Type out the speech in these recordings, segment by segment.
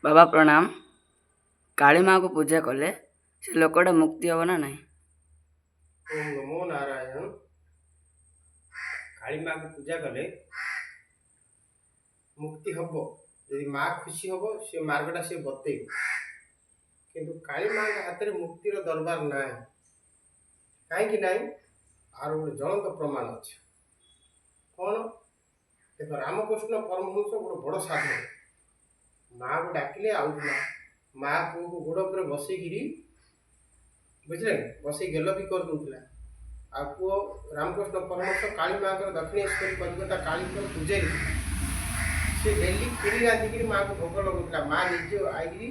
बाबा प्रणाम। काली माँ को पूजा कले से लोकटा मुक्ति हम ना नहीं? ओम नमो नारायण। काली माँ को पूजा कले मुक्ति हम। यदि माँ खुशी हम से मार्गटा सी बते, किंतु काली माँ हाथ में मुक्तिर दरबार ना कहीं ना आर गोटे ज्वलंत प्रमाण अच्छे। कौन देख, रामकृष्ण परमहंस गोटे बड़ साधु। माँ को डाकिले आउला, माँ पु को गोड़ पर बसिकी बुझे बस गेल भी कर दूला। आ पुओ रामकृष्ण परमहंस काली माँ को दक्षिणेश्वरी कलिकता काली पूजारी से डेली खीरी रांधिकी माँ को भोग लगुला। माँ निज आई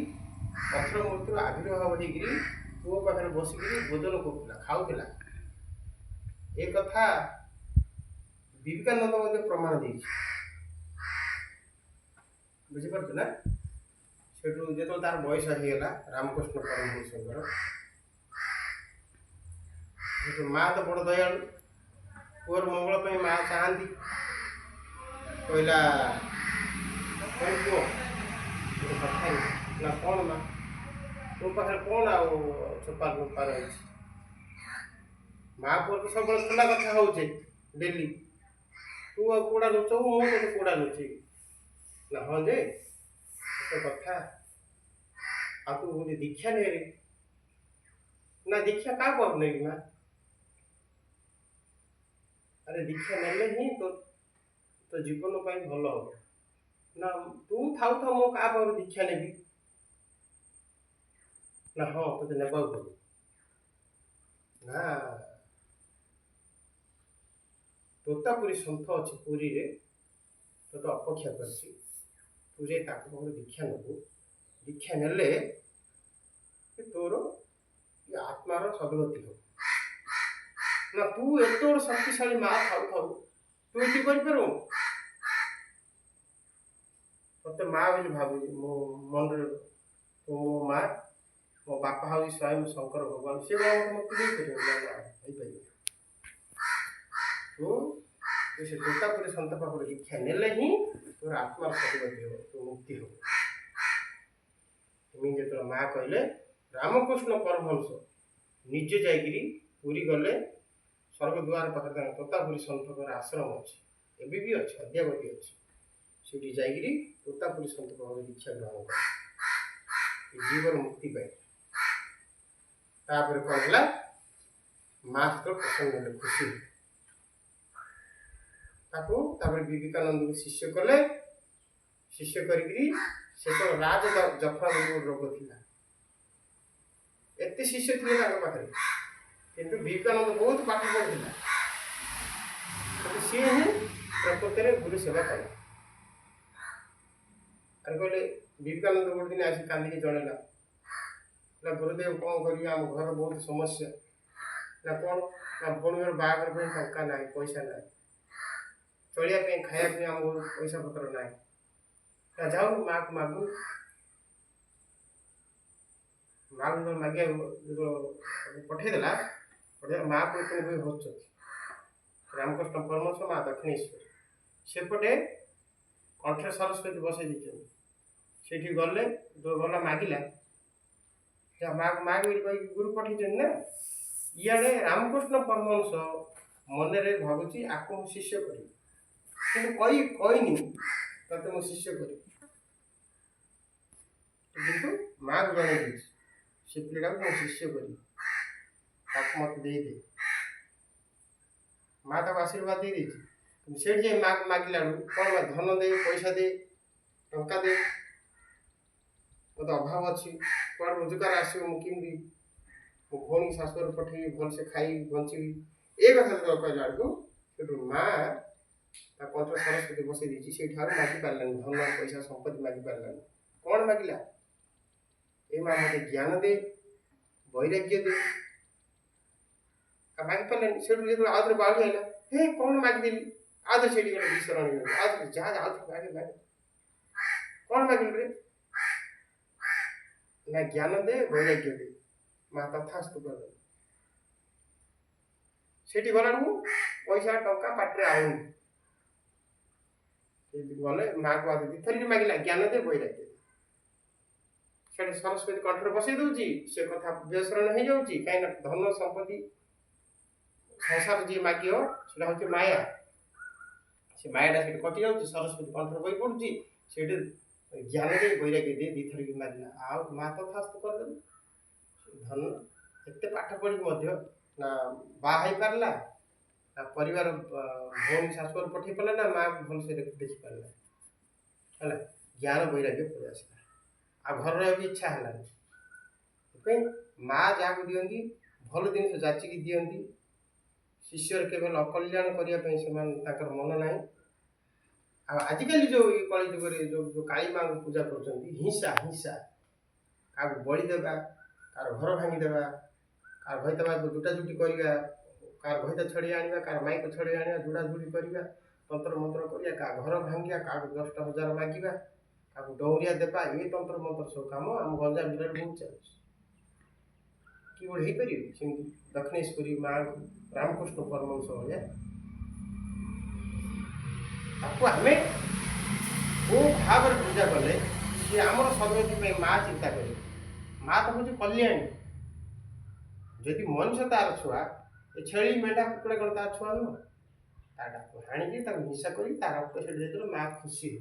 पथर मूर्ति आविर्भाव होकर पुओ पाखे बसिकी भोजन करूला, खाऊला। ए कथा विवेकानंद प्रमाण दे बुझीपार ना। से जो तार बयस होगा रामकृष्ण परमहंस माँ तो बड़ दयालु, पुअर मंगल माँ चाहती कहला पुओ कथा ना कौन माँ तो पाखे कौन आपार रूपा रही। माँ पुअर तो सब खुला कथा हो डेली, तू कौड़ा लुचु मुझे कौड़ा लुचे ना। हाँ जे तो कथा आ तू गोटे दीक्षा ने ना, दीक्षा क्या आप नहीं माँ? अरे दीक्षा नेले ही तो जीवन भल हम ना। तू थाऊ था मो क्या दीक्षा ने ना। हाँ तो ने ना तोतापुरी सन्थ अच्छे पुरी रे तो अपेक्षा कर दीक्षा नबू। दीक्षा ने तोर आत्मार सदगति हो ना। तू एत बड़ शक्तिशाली माँ थाऊ थाऊ तू ये कर मत माँ बोली भाव मो मन मो माँ मो बापा हूँ स्वयं शंकर भगवान से मत तो से तोतापुरी सन्त पाखर दीक्षा ने ही तोर आत्मार सदगति हो, तो मुक्ति हो। जो माँ कहले रामकृष्ण परमहंस निजे जाकि पूरी गले स्वर्गद्वार पाखे तोतापुरी सन्थर आश्रम अच्छे एवं भी अच्छे अद्यावधि अच्छे से जाकि तोतापुरी सन्थ पाखे दीक्षा ग्रहण कर जीवन मुक्ति पाए। तापर कौन है माँ तो प्रसन्न खुशी विवेकानंद को शिष्य कले। शिष्य कर राज जफा रोग था एत शिष्य थे पाखे, किंतु विवेकानंद बहुत पाठ पढ़ा सी ही प्रकृत में गुरु सेवा कला। अरे कहले विवेकानंद गोटे दिन आसिक कांदिकी जनइला गुरुदेव कौन कर घर बहुत समस्या ना कौन ना भौणी बाहर टंका ना पैसा ना चलिए खायापी आम पैसा पत्र ना जाऊ माँ को मागु माँ को मागे पठेदेला पठे माँ को इतने हो रामकृष्ण परमहंस माँ दक्षिणेश्वरी सेपटे कंठे सरस्वती बसई दी से गले गला मागिला माँ को माग गुरु पठे ना। इे रामकृष्ण परमहंस मन भावुची आपको शिष्य कर कहीनी ते मो शिष्य कर किंतु माँ को जन से पिला मो शिष्य कर मत दे माँ तक आशीर्वाद दे से माँ को मागिला कौन धन दे पैसा दे टंका दे मत अभाव अच्छी कौन रोजगार आसो मुझे मो भौणी शाशुर पठे भल से खाई बची ये कथा जो कहला बेलू माँ कंठ सरस्वती बसई दी से मागि पारा धन पैसा संपत्ति मागि पारा कौन मागिला ए माँ मत ज्ञान दे वैराग्य दे मागि पारे से आउे बाढ़ आईला हे कौन मागिदेली आउे से विश्रण जहाँ मागे मागे कौन मागिल रे ना ज्ञान दे वैराग्य दे माँ तथास्तु कर से गला पैसा टंका पाटे आउन गले माँ को आदि थरी मागिला ज्ञान दे वैराग्य दे ସେଠି ସରସ୍ୱତୀ କଣ୍ଠରେ ବସେଇ ଦଉଛି, ସେ କଥା ବେସରଣ ହେଇଯାଉଛି। କାହିଁକିନା ଧନ ସମ୍ପତ୍ତି ସଂସାର ଯିଏ ମାଗିବ ସେଟା ହଉଛି ମାୟା। ସେ ମାୟାଟା ସେଠି କଟି ଯାଉଛି, ସରସ୍ୱତୀ କଣ୍ଠରେ ବହି ପଡୁଛି, ସେଠି ଜ୍ଞାନ ଦେଇ ବୈରାଗ୍ୟ ଦେଇ ଦିଥରିକି ମାରିଲା, ଆଉ ମା ତଥାସ୍ତ କରିଦେଲେ। ଧନ ଏତେ ପାଠ ପଢିକି ମଧ୍ୟ ନା ବାହା ହେଇପାରିଲା, ନା ପରିବାର ଭଉଣୀ ଶାଶୁଘର ପଠେଇ ପାରିଲା, ନା ମାଆକୁ ଭଲସେ ଦେଖିପାରିଲା। ହେଲା, ଜ୍ଞାନ ବୈରାଗ୍ୟ ପଳେଇ ଆସିଲା, ଆଉ ଘର ରହିବାକୁ ଇଚ୍ଛା ହେଲାନି। ସେଥିପାଇଁ ମା ଯାହାକୁ ଦିଅନ୍ତି ଭଲ ଜିନିଷ ଯାଚିକି ଦିଅନ୍ତି। ଶିଷ୍ୟର କେବଳ ଅକଲ୍ୟାଣ କରିବା ପାଇଁ ସେମାନେ ତାଙ୍କର ମନ ନାହିଁ। ଆଉ ଆଜିକାଲି ଯୋଉ କଳି ଯୁଗରେ ଯୋଉ କାଳୀ ମାଙ୍କୁ ପୂଜା କରୁଛନ୍ତି, ହିଂସା ହିଂସା, କାହାକୁ ବଳି ଦେବା, କାହାର ଘର ଭାଙ୍ଗିଦେବା, କାହାର ଘଇତାକୁ ଜୁଟାଜୁଟି କରିବା, କାହାର ଘଇତା ଛଡ଼େଇ ଆଣିବା, କାହାର ମାଇକ ଛଡ଼େଇ ଆଣିବା, ଜୁଡ଼ାଜୁଡ଼ି କରିବା, ତନ୍ତ୍ର ମନ୍ତ୍ର କରିବା, କାହା ଘର ଭାଙ୍ଗିବା, କାହାକୁ 10,000 ମାଗିବା, କାହାକୁ ଡౌରିଆ ଦେବା, ଏ ତନ୍ତ୍ର ମନ୍ତ୍ର ସବୁ କାମ ଆମ ଗଞ୍ଜାମ ଜିଲ୍ଲାରେ ବହୁତ ଚାଲିଛି। କି ଗୋଟେ ହେଇପାରିବ ସେମିତି ଦକ୍ଷିଣେଶ୍ୱରୀ ମା ରାମକୃଷ୍ଣ ପରମହଂସ ଭଳିଆ? ତାକୁ ଆମେ କୋଉ ଭାବରେ ପୂଜା କଲେ ସିଏ ଆମର ସଦ୍ଗତି ପାଇଁ ମା ଚିନ୍ତା କରିବ। ମା ତ ହଉଛି କଲ୍ୟାଣୀ। ଯଦି ମଣିଷ ତାର ଛୁଆ, ଏ ଛେଳି ମେଣ୍ଢା କୁକୁଡ଼ା କ'ଣ ତାର ଛୁଆ ନୁହଁ? ତାକୁ ହାଣିକି ତାକୁ ହିଂସା କରି ତା ରକ୍ତ ସେଠି ଦେଇଦେଲେ ମା ଖୁସି ହୁଏ।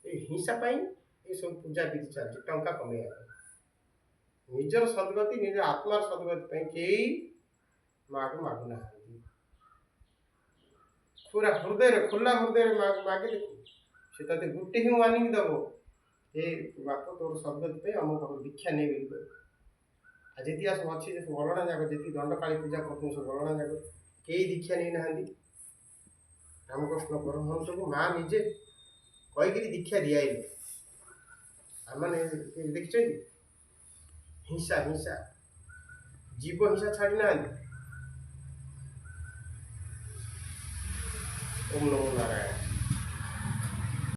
ଏଇ ହିଂସା ପାଇଁ ଏସବୁ ପୂଜା ବିଧି ଚାଲିଛି, ଟଙ୍କା କମେଇବା ପାଇଁ। ନିଜର ସଦ୍ଗତି, ନିଜ ଆତ୍ମାର ସଦ୍ଗତି ପାଇଁ କେହି ମାକୁ ମାଗୁନାହାନ୍ତି। ଖୋଲା ହୃଦୟରେ ମାକୁ ମାଗି ଦେଖୁ, ସେ ତତେ ଗୋଟେ ହିଁ ୱାର୍ଣ୍ଣିଂ ଦବ, ହେ ବାପ ତୋର ସଦ୍ଗତି ପାଇଁ ଆମ ପାଖରୁ ଦୀକ୍ଷା ନେଇ ବୋଲି କହିବ। ଆଉ ଯେତିକି ସବୁ ଅଛି, ଯେ ସବୁ ଅଲଣା ଯାକ, ଯେତିକି ଦଣ୍ଡକାଳୀ ପୂଜା କରୁଛନ୍ତି ସବୁ ଅଲଣା ଯାକ, କେହି ଦୀକ୍ଷା ନେଇନାହାନ୍ତି। ରାମକୃଷ୍ଣ ପରମହଂସକୁ ମା ନିଜେ କହିକିରି ଦୀକ୍ଷା ଦିଆଇଲେ। ଆମମାନେ ଦେଖିଛନ୍ତି ହିଂସା ହିଂସା, ଜୀବ ହିଂସା ଛାଡ଼ି ନାହାନ୍ତି। ଓମ୍ ନମୋ ନାରାୟଣ।